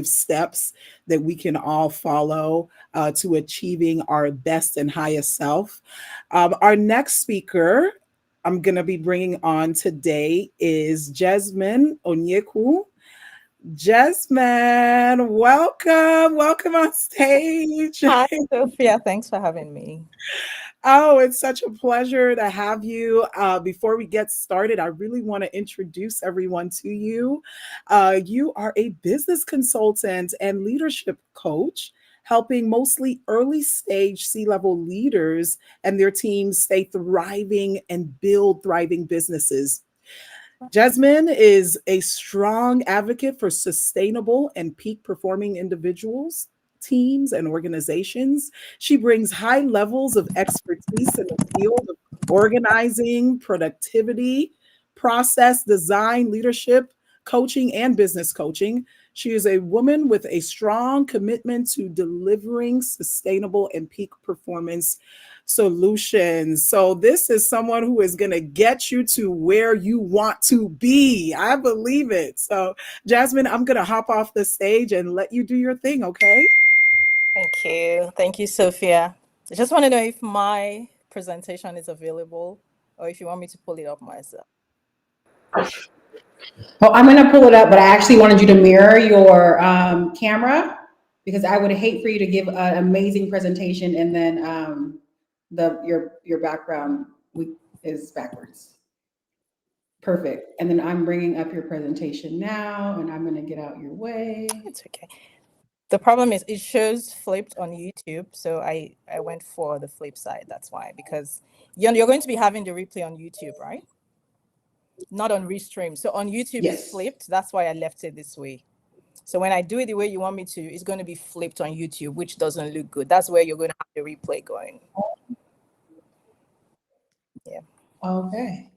steps that we can all follow to achieving our best and highest self. Our next speaker I'm going to be bringing on today is Jesmine Onyeukwu. Jesmine, welcome. Welcome on stage. Hi, Sophia. Thanks for having me. Oh, it's such a pleasure to have you. Before we get started, I really want to introduce everyone to you. You are a business consultant and leadership coach, helping mostly early stage C-level leaders and their teams stay thriving and build thriving businesses. Jesmine is a strong advocate for sustainable and peak performing individuals, teams, and organizations. She brings high levels of expertise in the field of organizing, productivity, process design, leadership, coaching, and business coaching. She is a woman with a strong commitment to delivering sustainable and peak performance solutions. So this is someone who is going to get you to where you want to be. I believe it. So Jesmine, I'm going to hop off the stage and let you do your thing. Okay. Thank you. Thank you, Sophia. I just want to know if my presentation is available or if you want me to pull it up myself. Well, I'm going to pull it up, but I actually wanted you to mirror your camera because I would hate for you to give an amazing presentation and then your background is backwards. Perfect. And then I'm bringing up your presentation now, and I'm going to get out your way. It's okay. The problem is it shows flipped on YouTube, so I went for the flip side. That's why, because you're going to be having the replay on YouTube, right? Not on Restream. So on YouTube, yes. It's flipped. That's why I left it this way. So when I do it the way you want me to, it's going to be flipped on YouTube, which doesn't look good. That's where you're going to have the replay going. Yeah. Okay.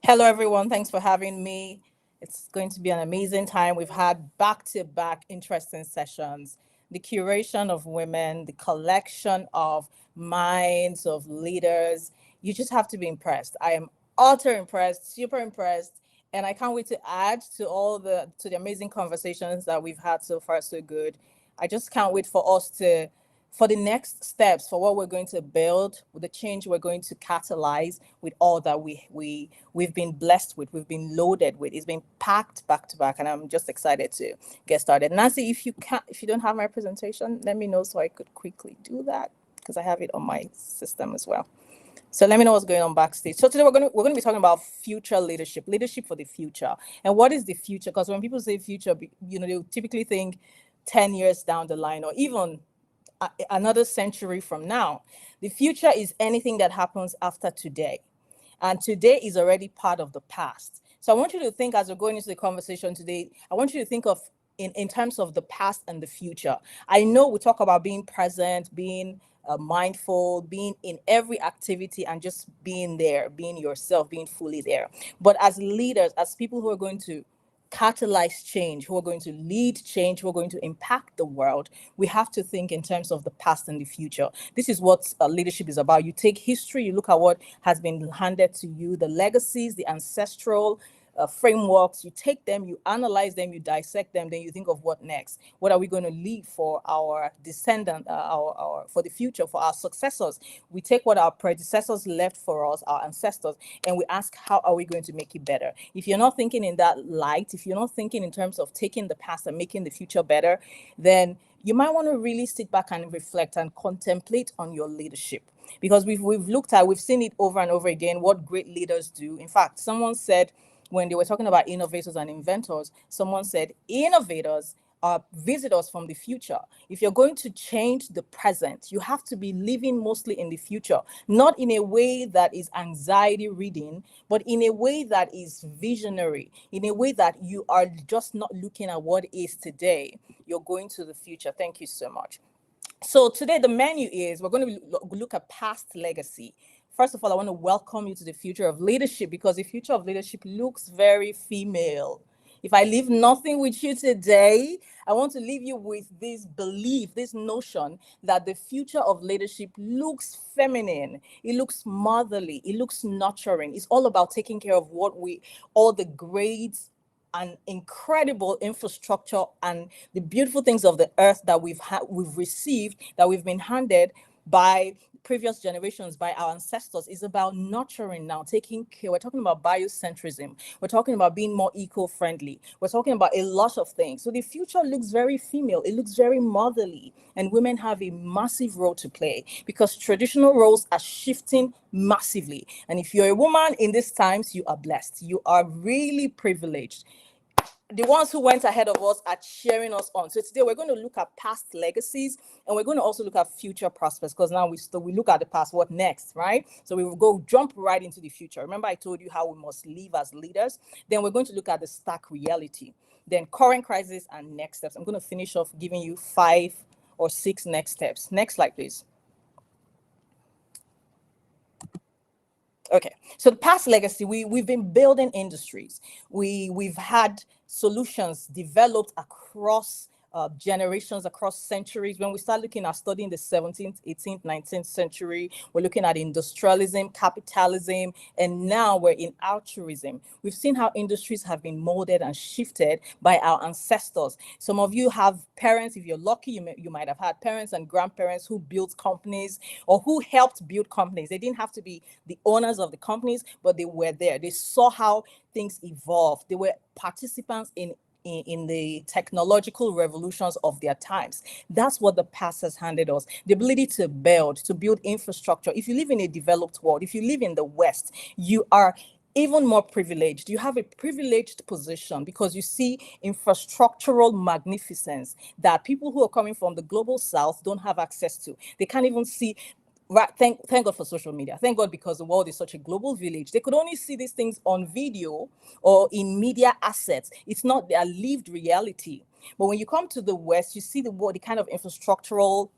Hello, everyone. Thanks for having me. It's going to be an amazing time. We've had back-to-back interesting sessions. The curation of women, the collection of minds of leaders. You just have to be impressed. I am utter impressed, super impressed. And I can't wait to add to the amazing conversations that we've had so far. So good. I just can't wait for the next steps, for what we're going to build, with the change we're going to catalyze, with all that we've been blessed with, we've been loaded with. It's been packed back to back, and I'm just excited to get started. Nancy, if you don't have my presentation, let me know so I could quickly do that, because I have it on my system as well. So let me know what's going on backstage. So today we're going to be talking about future leadership for the future. And what is the future? Because when people say future, they typically think 10 years down the line, or even another century from now. The future is anything that happens after today. And today is already part of the past. So I want you to think, as we're going into the conversation today, I want you to think of in terms of the past and the future. I know we talk about being present, being mindful, being in every activity, and just being there, being yourself, being fully there. But as leaders, as people who are going to catalyze change, who are going to lead change, who are going to impact the world, we have to think in terms of the past and the future. This is what leadership is about. You take history, you look at what has been handed to you, the legacies, the ancestral frameworks, you take them, you analyze them, you dissect them, then you think of what next. What are we going to leave for our descendant, for the future, for our successors? We take what our predecessors left for us, our ancestors, and we ask, how are we going to make it better? If you're not thinking in that light, if you're not thinking in terms of taking the past and making the future better, then you might want to really sit back and reflect and contemplate on your leadership. Because we've seen it over and over again, what great leaders do. In fact, someone said, when they were talking about innovators and inventors, someone said, innovators are visitors from the future. If you're going to change the present, you have to be living mostly in the future, not in a way that is anxiety ridden, but in a way that is visionary, in a way that you are just not looking at what is today. You're going to the future. Thank you so much. So today the menu is, we're going to look at past legacy. First of all, I want to welcome you to the future of leadership, because the future of leadership looks very female. If I leave nothing with you today, I want to leave you with this belief, this notion that the future of leadership looks feminine, it looks motherly, it looks nurturing. It's all about taking care of all the great and incredible infrastructure and the beautiful things of the earth that we've received, that we've been handed by previous generations, by our ancestors. Is about nurturing now, taking care. We're talking about biocentrism. We're talking about being more eco-friendly. We're talking about a lot of things. So the future looks very female. It looks very motherly. And women have a massive role to play because traditional roles are shifting massively. And if you're a woman in these times, you are blessed. You are really privileged. The ones who went ahead of us are cheering us on. So today we're going to look at past legacies, and we're going to also look at future prospects, because now we look at the past, what next, right? So we will jump right into the future. Remember I told you how we must live as leaders. Then we're going to look at the stark reality, then current crisis and next steps. I'm going to finish off giving you 5 or 6 next steps. Next slide, please. Okay, so the past legacy, we've been building industries. We've had solutions developed across generations, across centuries. When we start looking at studying the 17th, 18th, 19th century, we're looking at industrialism, capitalism, and now we're in altruism. We've seen how industries have been molded and shifted by our ancestors. Some of you have parents, if you're lucky, you might have had parents and grandparents who built companies or who helped build companies. They didn't have to be the owners of the companies, but they were there. They saw how things evolved. They were participants in the technological revolutions of their times. That's what the past has handed us. The ability to build infrastructure. If you live in a developed world, if you live in the West, you are even more privileged. You have a privileged position because you see infrastructural magnificence that people who are coming from the global South don't have access to. They can't even see. Right, thank God for social media. Thank God, because the world is such a global village. They could only see these things on video or in media assets. It's not their lived reality. But when you come to the West, you see the kind of infrastructural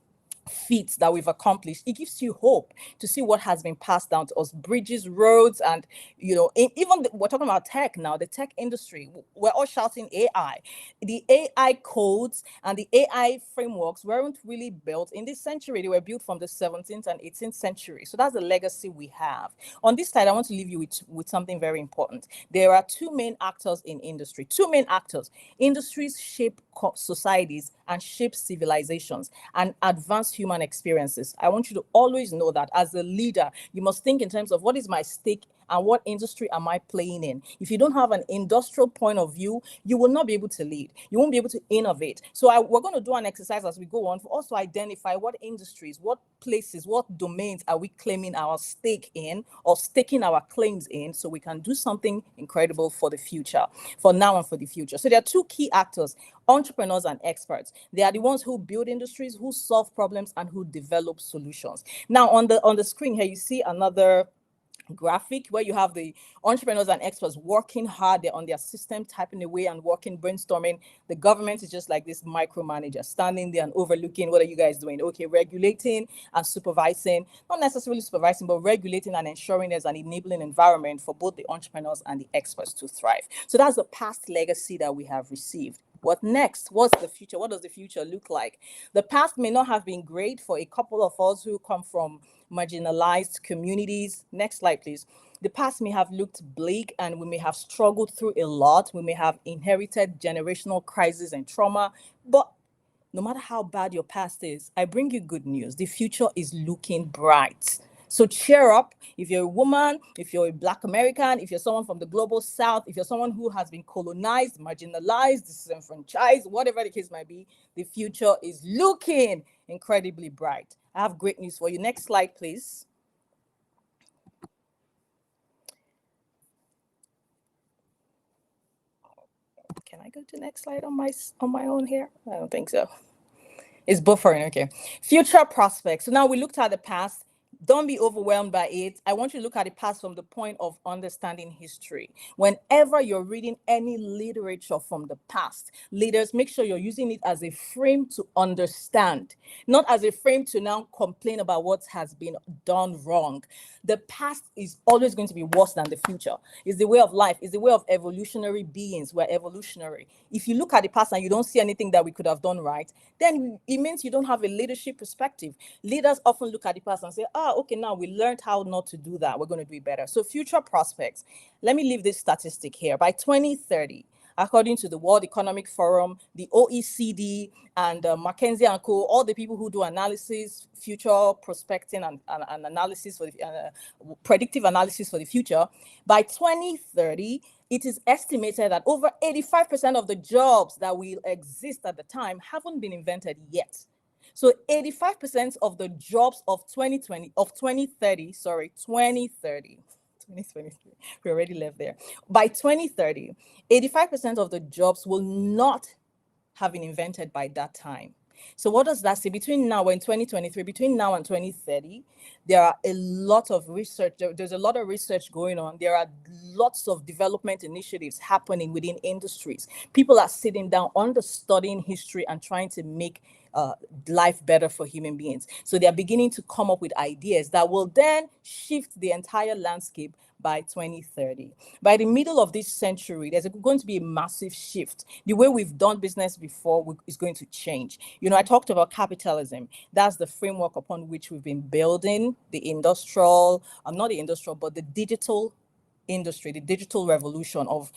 feats that we've accomplished. It gives you hope to see what has been passed down to us: bridges, roads, and we're talking about tech now, the tech industry. We're all shouting AI. The AI codes and the AI frameworks weren't really built in this century. They were built from the 17th and 18th century. So that's the legacy we have. On this slide, I want to leave you with something very important. There are 2 main actors in industry. 2 main actors. Industries shape societies and shape civilizations and advance human experiences. I want you to always know that as a leader, you must think in terms of what is my stake and what industry am I playing in. If you don't have an industrial point of view, you will not be able to lead. You won't be able to innovate. So we're going to do an exercise as we go on for us to identify what industries, what places, what domains are we claiming our stake in or staking our claims in, so we can do something incredible for the future, for now and for the future. So there are 2 key actors: entrepreneurs and experts. They are the ones who build industries, who solve problems, and who develop solutions. Now on the screen here, you see another graphic where you have the entrepreneurs and experts working hard. They're on their system, typing away and working, brainstorming. The government is just like this micromanager standing there and overlooking, what are you guys doing? Okay, regulating and supervising, not necessarily supervising, but regulating and ensuring there's an enabling environment for both the entrepreneurs and the experts to thrive. So that's the past legacy that we have received. What next? What's the future? What does the future look like? The past may not have been great for a couple of us who come from marginalized communities. Next slide, please. The past may have looked bleak and we may have struggled through a lot. We may have inherited generational crisis and trauma, but no matter how bad your past is, I bring you good news. The future is looking bright. So cheer up. If you're a woman, if you're a Black American, if you're someone from the global South, if you're someone who has been colonized, marginalized, disenfranchised, whatever the case might be, the future is looking incredibly bright. I have great news for you. Next slide, please. Can I go to the next slide on my own here? I don't think so. It's buffering. Okay. Future prospects. So now we looked at the past. Don't be overwhelmed by it. I want you to look at the past from the point of understanding history. Whenever you're reading any literature from the past, leaders, make sure you're using it as a frame to understand, not as a frame to now complain about what has been done wrong. The past is always going to be worse than the future. It's the way of life. It's the way of evolutionary beings. We're evolutionary. If you look at the past and you don't see anything that we could have done right, then it means you don't have a leadership perspective. Leaders often look at the past and say, okay, now we learned how not to do that. We're going to do it better. So future prospects. Let me leave this statistic here. By 2030, according to the World Economic Forum, the OECD, and McKinsey & Co., all the people who do analysis, future prospecting and analysis for the predictive analysis for the future, by 2030, it is estimated that over 85% of the jobs that will exist at the time haven't been invented yet. So 85% of the jobs of 2030, 2030, we already left there. By 2030, 85% of the jobs will not have been invented by that time. So what does that say? Between now and 2023, between now and 2030, there are a lot of research. There's a lot of research going on. There are lots of development initiatives happening within industries. People are sitting down, studying history and trying to make life better for human beings. So they're beginning to come up with ideas that will then shift the entire landscape by 2030. By the middle of this century, there's going to be a massive shift. The way we've done business before is going to change. I talked about capitalism. That's the framework upon which we've been building the industrial, not the industrial, but the digital industry, the digital revolution of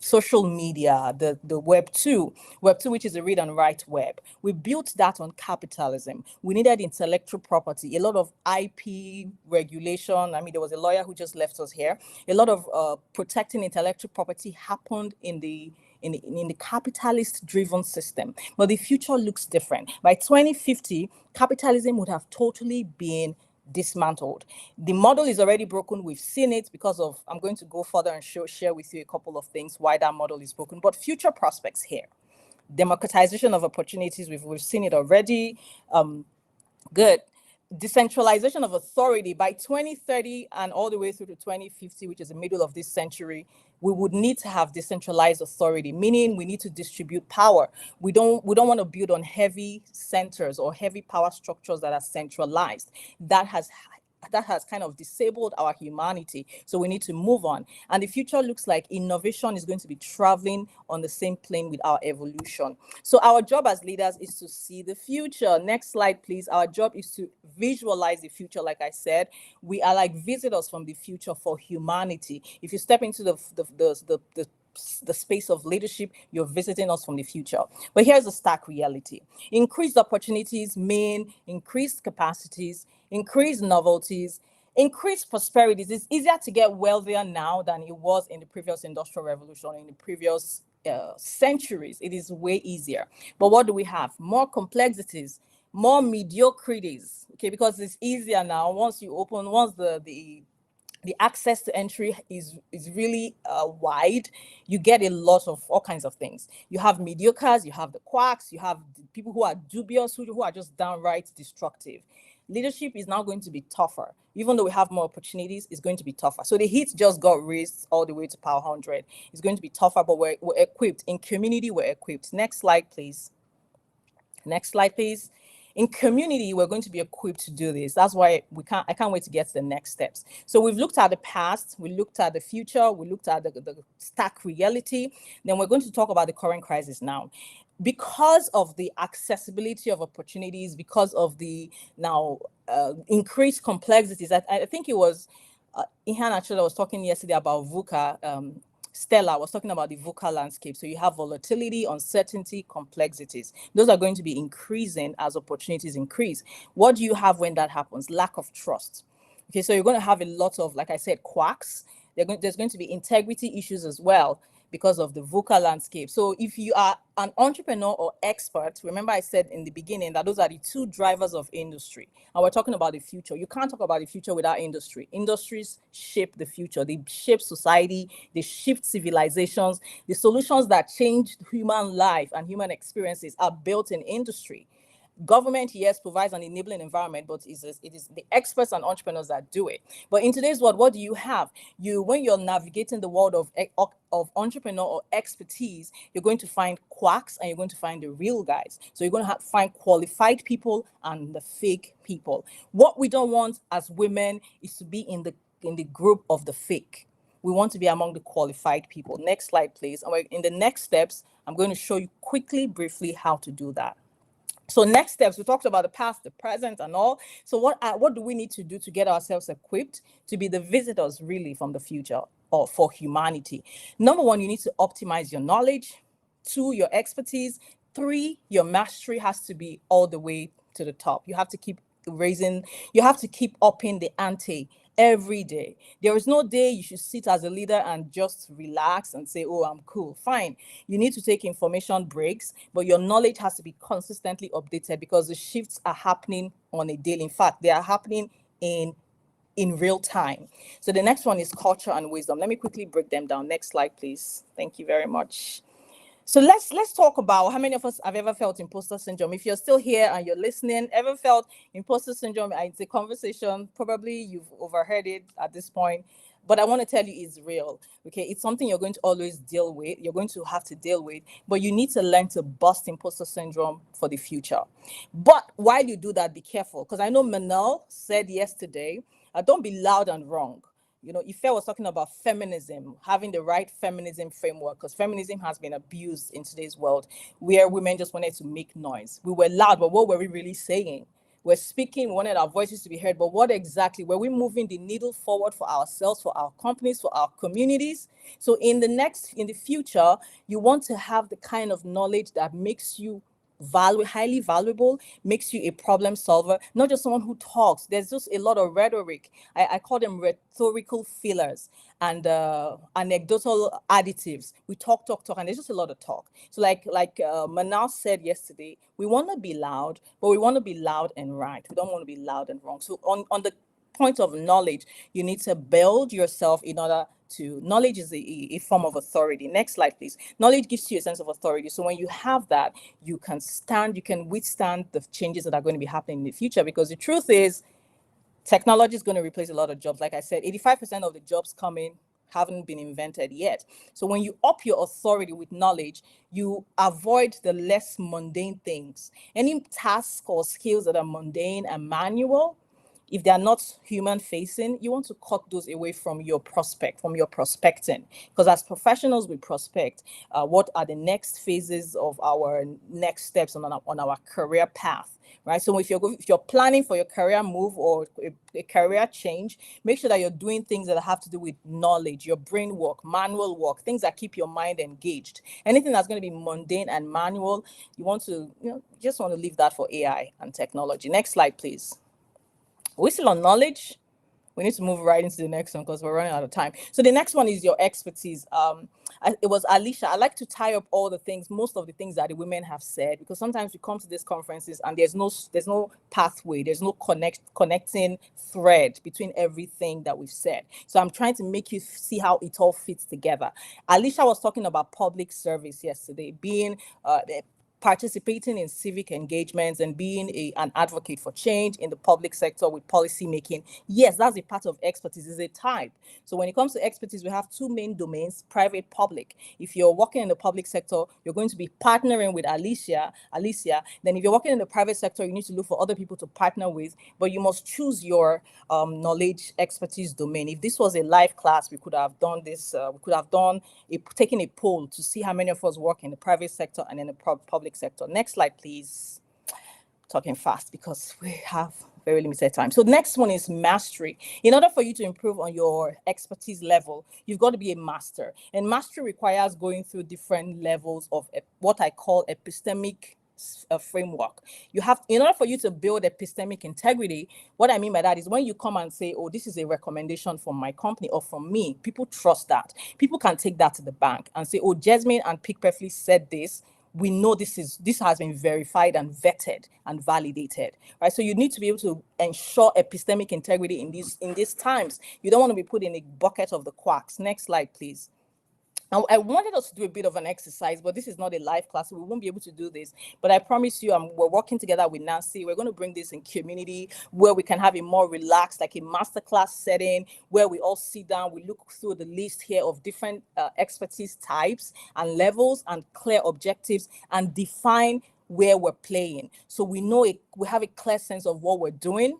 social media, the Web 2, which is a read and write web. We built that on capitalism. We needed intellectual property, a lot of IP regulation. I mean, there was a lawyer who just left us here. A lot of protecting intellectual property happened in the capitalist-driven system. But the future looks different. By 2050, capitalism would have totally been dismantled. The model is already broken. We've seen it because of, I'm going to go further and share with you a couple of things why that model is broken. But future prospects here. Democratization of opportunities, we've seen it already. Good. Decentralization of authority. By 2030 and all the way through to 2050, which is the middle of this century, we would need to have decentralized authority, meaning we need to distribute power. We don't want to build on heavy centers or heavy power structures that are centralized. That has kind of disabled our humanity. So we need to move on. And the future looks like innovation is going to be traveling on the same plane with our evolution. So our job as leaders is to see the future. Next slide, please. Our job is to visualize the future. Like I said, we are like visitors from the future for humanity. If you step into the space of leadership, you're visiting us from the future. But here's the stark reality. Increased opportunities mean increased capacities, increased novelties, increased prosperities. It's easier to get wealthier now than it was in the previous industrial revolution, in the previous centuries. It is way easier. But what do we have? More complexities, more mediocrities, okay? Because it's easier now. Once the access to entry is really wide, you get a lot of all kinds of things. You have mediocres, you have the quacks, you have the people who are dubious, who are just downright destructive. Leadership is now going to be tougher. Even though we have more opportunities, it's going to be tougher. So the heat just got raised all the way to power 100. It's going to be tougher, but we're equipped. In community, we're equipped. Next slide, please. Next slide, please. In community, we're going to be equipped to do this. That's why I can't wait to get to the next steps. So we've looked at the past, we looked at the future, we looked at the stark reality. Then we're going to talk about the current crisis now. Because of the accessibility of opportunities, because of the now increased complexities, I think it was Ihan actually was talking yesterday about VUCA. Stella was talking about the VUCA landscape. So you have volatility, uncertainty, complexities. Those are going to be increasing as opportunities increase. What do you have when that happens? Lack of trust. Okay, so you're going to have a lot of, like I said, quacks. There's going to be integrity issues as well because of the VUCA landscape. So if you are an entrepreneur or expert, remember I said in the beginning that those are the two drivers of industry. And we're talking about the future. You can't talk about the future without industry. Industries shape the future. They shape society. They shift civilizations. The solutions that change human life and human experiences are built in industry. Government, yes, provides an enabling environment, but it is the experts and entrepreneurs that do it. But in today's world, what do you have? When you're navigating the world of entrepreneur or expertise, you're going to find quacks and you're going to find the real guys. So you're going to find qualified people and the fake people. What we don't want as women is to be in the group of the fake. We want to be among the qualified people. Next slide, please. And in the next steps, I'm going to show you quickly, briefly, how to do that. So next steps, we talked about the past, the present, and all. So what do we need to do to get ourselves equipped to be the visitors really from the future or for humanity? Number one, you need to optimize your knowledge. 2, your expertise. 3, your mastery has to be all the way to the top. You have to keep upping the ante every day. There is no day you should sit as a leader and just relax and say, oh, I'm cool. Fine. You need to take information breaks, but your knowledge has to be consistently updated because the shifts are happening on a daily. In fact, they are happening in real time. So the next one is culture and wisdom. Let me quickly break them down. Next slide, please. Thank you very much. So let's talk about how many of us have ever felt imposter syndrome. If you're still here and you're listening, ever felt imposter syndrome? It's a conversation. Probably you've overheard it at this point, but I want to tell you it's real. Okay, it's something you're going to always deal with. You're going to have to deal with, but you need to learn to bust imposter syndrome for the future. But while you do that, be careful, because I know Manel said yesterday, don't be loud and wrong. Ife was talking about feminism, having the right feminism framework, because feminism has been abused in today's world, where women just wanted to make noise. We were loud, but what were we really saying? We're speaking, we wanted our voices to be heard, but what exactly? Were we moving the needle forward for ourselves, for our companies, for our communities? So in the future, you want to have the kind of knowledge that makes you highly valuable, makes you a problem solver, not just someone who talks. There's just a lot of rhetoric. I call them rhetorical fillers and anecdotal additives. We talk, and there's just a lot of talk. So like Manal said yesterday, we want to be loud, but we want to be loud and right. We don't want to be loud and wrong. So on the point of knowledge, you need to build yourself in order to, knowledge is a form of authority. Next slide, please. Knowledge gives you a sense of authority. So when you have that, you can withstand the changes that are going to be happening in the future, because the truth is technology is going to replace a lot of jobs. Like I said, 85% of the jobs coming haven't been invented yet. So when you up your authority with knowledge, you avoid the less mundane things. Any tasks or skills that are mundane and manual, if they are not human facing, you want to cut those away from your prospecting. Because as professionals, we prospect what are the next phases of our next steps on our career path, right? So if you're planning for your career move or a career change, make sure that you're doing things that have to do with knowledge, your brain work, manual work, things that keep your mind engaged. Anything that's going to be mundane and manual, you just want to leave that for AI and technology. Next slide, please. We're still on knowledge. We need to move right into the next one because we're running out of time. So the next one is your expertise. It was Alicia. I like to tie up most of the things that the women have said, because sometimes we come to these conferences and there's no pathway, there's no connecting thread between everything that we've said. So I'm trying to make you see how it all fits together. Alicia was talking about public service yesterday, being participating in civic engagements and being an advocate for change in the public sector with policy making. Yes, that's a part of expertise, is a type. So when it comes to expertise, we have 2 main domains, private, public. If you're working in the public sector, you're going to be partnering with Alicia. Then if you're working in the private sector, you need to look for other people to partner with, but you must choose your knowledge expertise domain. If this was a live class, we could have done this, taken a poll to see how many of us work in the private sector and in the public sector. Next slide, please. Talking fast because we have very limited time. So the next one is mastery. In order for you to improve on your expertise level, you've got to be a master. And mastery requires going through different levels of what I call epistemic framework. In order for you to build epistemic integrity, what I mean by that is when you come and say, oh, this is a recommendation from my company or from me, people trust that. People can take that to the bank and say, oh, Jesmine and Pick Perfectly said this. We know this has been verified and vetted and validated, right? So you need to be able to ensure epistemic integrity in these times. You don't want to be put in a bucket of the quacks. Next slide, please. I wanted us to do a bit of an exercise, but this is not a live class, so we won't be able to do this. But I promise you, we're working together with Nancy. We're going to bring this in community where we can have a more relaxed, like a masterclass setting, where we all sit down, we look through the list here of different expertise types and levels and clear objectives and define where we're playing. So we know we have a clear sense of what we're doing.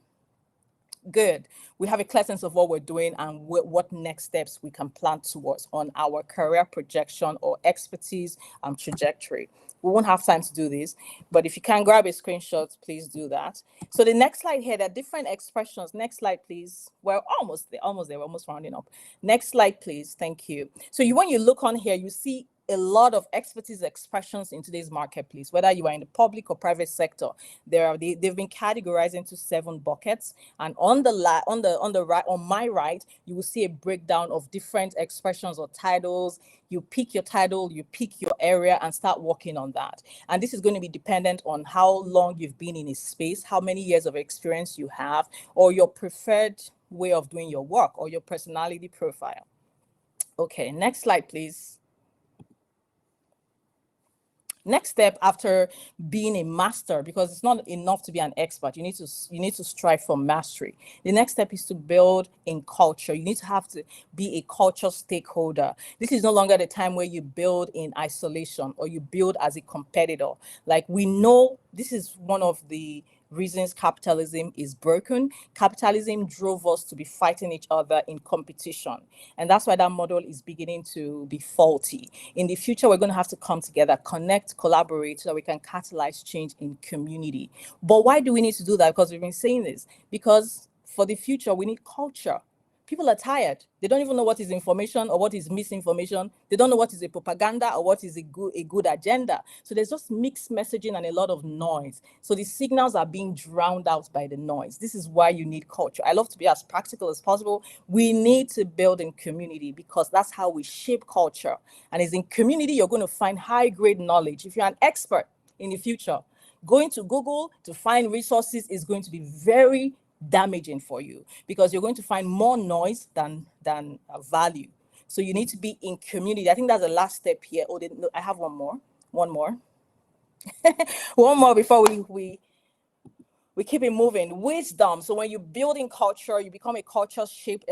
Good. We have a clear sense of what we're doing and what next steps we can plan towards on our career projection or expertise and trajectory. We won't have time to do this, but if you can grab a screenshot, please do that. So the next slide here, there are different expressions. Next slide, please. We're almost there, we're almost rounding up. Next slide, please. Thank you. So when you look on here, you see a lot of expertise expressions in today's marketplace, whether you are in the public or private sector. They've been categorized into 7 buckets, and on my right, you will see a breakdown of different expressions or titles. You pick your title, you pick your area, and start working on that. And this is going to be dependent on how long you've been in a space, how many years of experience you have, or your preferred way of doing your work, or your personality profile. Okay, next slide, please. Next step after being a master, because it's not enough to be an expert, you need to strive for mastery. The next step is to build in culture. You need to have to be a culture stakeholder. This is no longer the time where you build in isolation or you build as a competitor. Like, we know this is one of the reasons capitalism is broken. Capitalism drove us to be fighting each other in competition. And that's why that model is beginning to be faulty. In the future, we're going to have to come together, connect, collaborate, so that we can catalyze change in community. But why do we need to do that? Because we've been saying this. Because for the future, we need culture. People are tired. They don't even know what is information or what is misinformation. They don't know what is a propaganda or what is a good agenda. So there's just mixed messaging and a lot of noise. So the signals are being drowned out by the noise. This is why you need culture. I love to be as practical as possible. We need to build in community, because that's how we shape culture. And it's in community you're going to find high-grade knowledge. If you're an expert in the future, going to Google to find resources is going to be very damaging for you, because you're going to find more noise than value. So you need to be in community. I think that's the last step here. Oh, no, I have one more one more before we keep it moving. Wisdom. So when you're building culture, you become a culture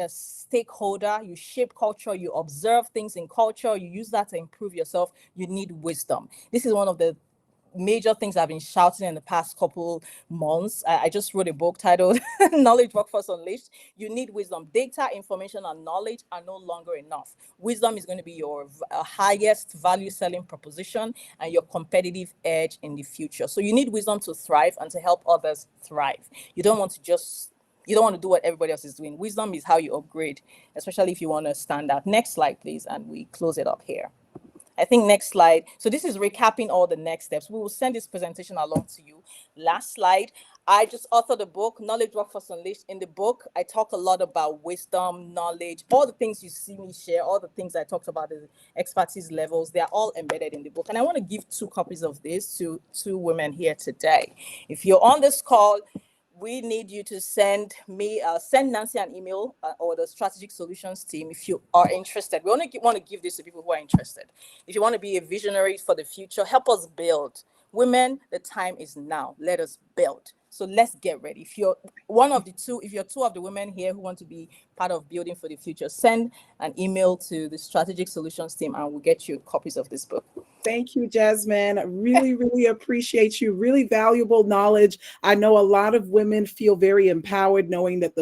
stakeholder. You shape culture, you observe things in culture, you use that to improve yourself. You need wisdom. This is one of the major things I've been shouting in the past couple months. I just wrote a book titled Knowledge Workforce Unleashed. You need wisdom. Data, information, and knowledge are no longer enough. Wisdom is going to be your highest value selling proposition and your competitive edge in the future. So you need wisdom to thrive and to help others thrive. You don't want to do what everybody else is doing. Wisdom is how you upgrade, especially if you want to stand out. Next slide, please, and we close it up here. I think next slide. So this is recapping all the next steps. We will send this presentation along to you. Last slide. I just authored a book, Knowledge Workforce Unleashed. In the book, I talk a lot about wisdom, knowledge, all the things you see me share, all the things I talked about, the expertise levels, they are all embedded in the book. And I want to give 2 copies of this to 2 women here today. If you're on this call, we need you to send Nancy an email or the Strategic Solutions team if you are interested. We only want to give this to people who are interested. If you want to be a visionary for the future, help us build. Women, the time is now. Let us build. So let's get ready. If you're if you're 2 of the women here who want to be part of building for the future, send an email to the Strategic Solutions team and we'll get you copies of this book. Thank you, Jesmine. I really, really appreciate you. Really valuable knowledge. I know a lot of women feel very empowered knowing that the